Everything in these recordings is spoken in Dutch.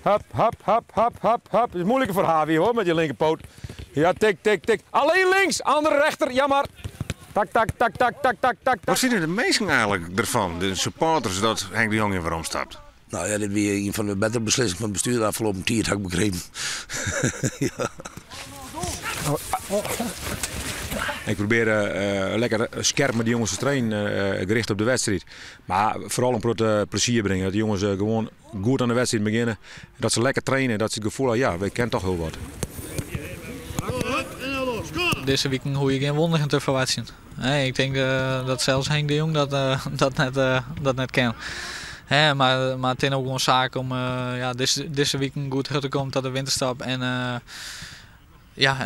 Hop, hop, hop, hop, hop, hop. Het is moeilijker voor Havi hoor, met je linkerpoot. Ja, tik, tik, tik. Alleen links, andere rechter, jammer. Tak, tak, tak, tak, tak, tak, tak. Wat vinden de meesten eigenlijk ervan, de supporters, dat Henk de Jong in waarom stapt? Nou ja, dit weer een van de betere beslissingen van het bestuur de afgelopen tijd, heb ik begrepen. Ja. Ik probeer lekker scherp met die jongens te trainen, gericht op de wedstrijd. Maar vooral een plezier brengen. Dat de jongens gewoon goed aan de wedstrijd beginnen. Dat ze lekker trainen, dat ze het gevoel hebben, ja, we kennen toch heel wat. Deze week hoe je geen wonderen te verwachten. Nee, ik denk dat zelfs Henk de Jong dat net kan. Maar het is ook gewoon zaak om deze week goed terug te komen tot de winterstap. En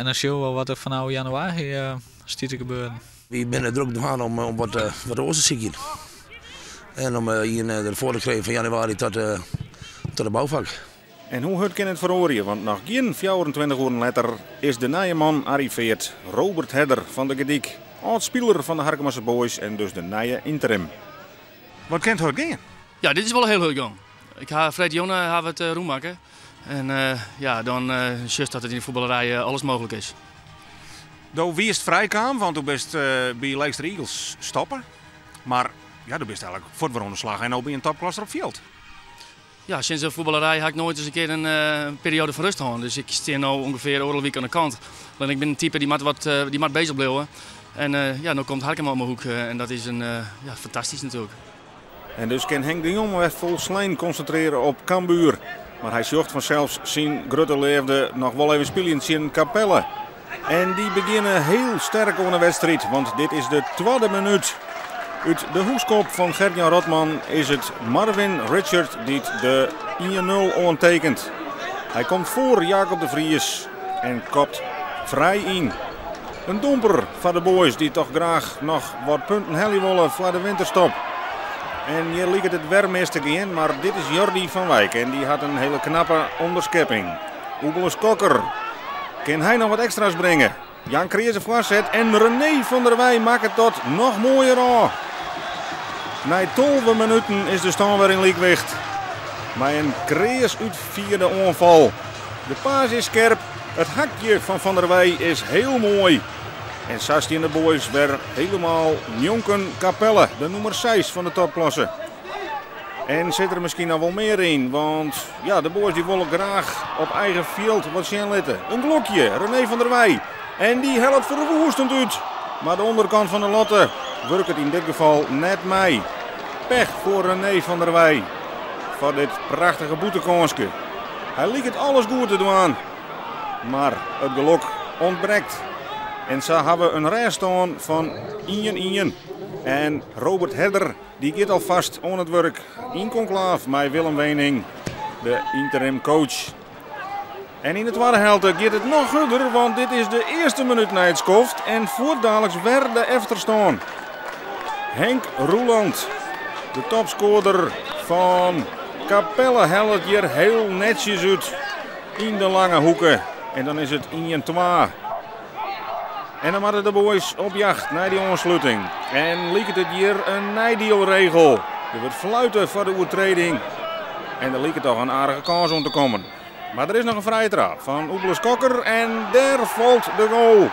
dan zien we wel wat er van nou januari stiet te gebeuren. We zijn druk gaan om wat rozen te zien. En om hier ervoor te krijgen van januari tot de bouwvak. En hoe hard kan het verhoren? Want nog geen 24 uur later is de nieuwe man arriveerd. Robert Hedder van de Gediek. Oud-speler van de Harkemasse Boys en dus de nieuwe interim. Wat kent het gaan? Ja, dit is wel heel leuk gang. Ik ga Fred Jonne het roem maken. En dan just dat het in de voetballerij alles mogelijk is. Wie is het vrij kwam, want toen best bij Leicester Eagles stoppen. Maar ja, toen best eigenlijk voor de slag en ook bij een topklasse op veld. Ja, sinds de voetballerij heb ik nooit eens een keer een periode van rust gehad. Dus ik sta nu ongeveer een week aan de kant. En ik ben een type die moet bezig blijven. En nu komt Harkema op mijn hoek en dat is fantastisch natuurlijk. En dus kan Henk de Jong weer vol slijn concentreren op Cambuur. Maar hij zorgt vanzelfs zijn grote leefde nog wel even spelen in Capelle. En die beginnen heel sterk onder de wedstrijd, want dit is de tweede minuut. Uit de hoekskop van Gert-Jan Rotman is het Marvin Richard die de 1-0 ondertekent. Hij komt voor Jacob de Vries en kopt vrij in. Een domper van de boys die toch graag nog wat punten hellen willen voor de winterstop. En hier ligt het wermeester in, maar dit is Jordi van Wijk en die had een hele knappe onderschepping. Oebeles Kokker. Kan hij nog wat extra's brengen? Jan Kreese voorzet en René van der Wij maakt het tot nog mooier aan. Na 12 minuten is de stand weer in liekwicht. Maar een Krees uit vierde aanval. De paas is scherp, het hakje van der Wij is heel mooi. En Sasti en de boys weer helemaal Jonken Capelle, de nummer 6 van de topklasse. En zit er misschien nog wel meer in, want ja, de boys die willen graag op eigen veld wat zien letten. Een blokje, René van der Wij. En die helpt verwoestend uit. Maar de onderkant van de lotte werkt het in dit geval net mee. Pech voor René van der Wij. Voor dit prachtige boetekansje. Hij liet het alles goed te doen. Maar het geluk ontbreekt. En zo hebben we een rij staan van 1-1. En Robert Hedder die gaat alvast aan het werk in conclave met Willem Wening, de interim coach. En in de tweede helft gaat het nog harder, want dit is de eerste minuut na het skoft. En voordadelijks werd de efterstaan. Henk Roeland, de topscorer van Capelle, helpt hier heel netjes uit in de lange hoeken. En dan is het 1-2. En dan hadden de boys op jacht naar die ontsluiting. En liep het hier een nijdeelregel. Er wordt fluiten voor de overtreding. En er liep toch een aardige kans om te komen. Maar er is nog een vrije trap van Oebeles Kokker. En daar valt de goal.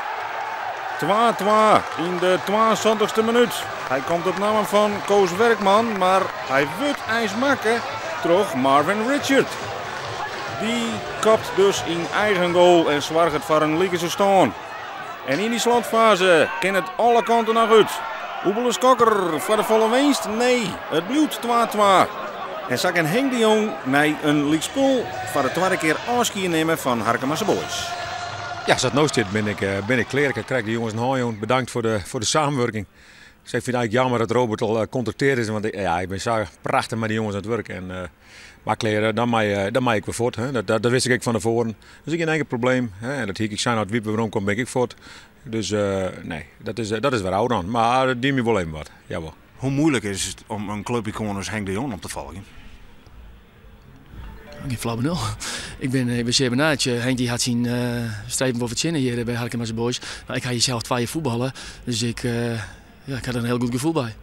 2-2 in de 22e minuut. Hij komt op naam van Koos Werkman. Maar hij wordt ijsmakken terug Marvin Richard. Die kapt dus in eigen goal en zorgt het voor een liekse staan. En in die slotfase kan het alle kanten nog uit. Oebeles Kokker voor de volle winst? Nee, het blijft 2-2. En zo kan Henk de Jong mij een liekspul voor de tweede keer afscheid nemen van Harkemasse Boys. Ja, als dat nou zit, ben ik klaar. Ik krijg de jongens een hand. Bedankt voor de samenwerking. Ik vind het eigenlijk jammer dat Robert al contacteerd is. Want ik ben zo prachtig met die jongens aan het werk. En, maar kleren, dan maak ik weer voort. Hè. Dat wist ik van tevoren. Dus ik heb geen enkel probleem. Hè. En dat ik zei uit wie waarom kom ben ik voort. Dus nee, dat is weer oud dan. Maar die me wel even wat. Jawel. Hoe moeilijk is het om een clubicoon als Henk de Jong op te volgen? Geen flauw benul. Ik ben zeer benauwd. Henk die had zien strijden voor het zinnen hier bij Harkemasse Boys. Nou, ik ga hier zelf 2 jaar voetballen. Dus ik had er een heel goed gevoel bij.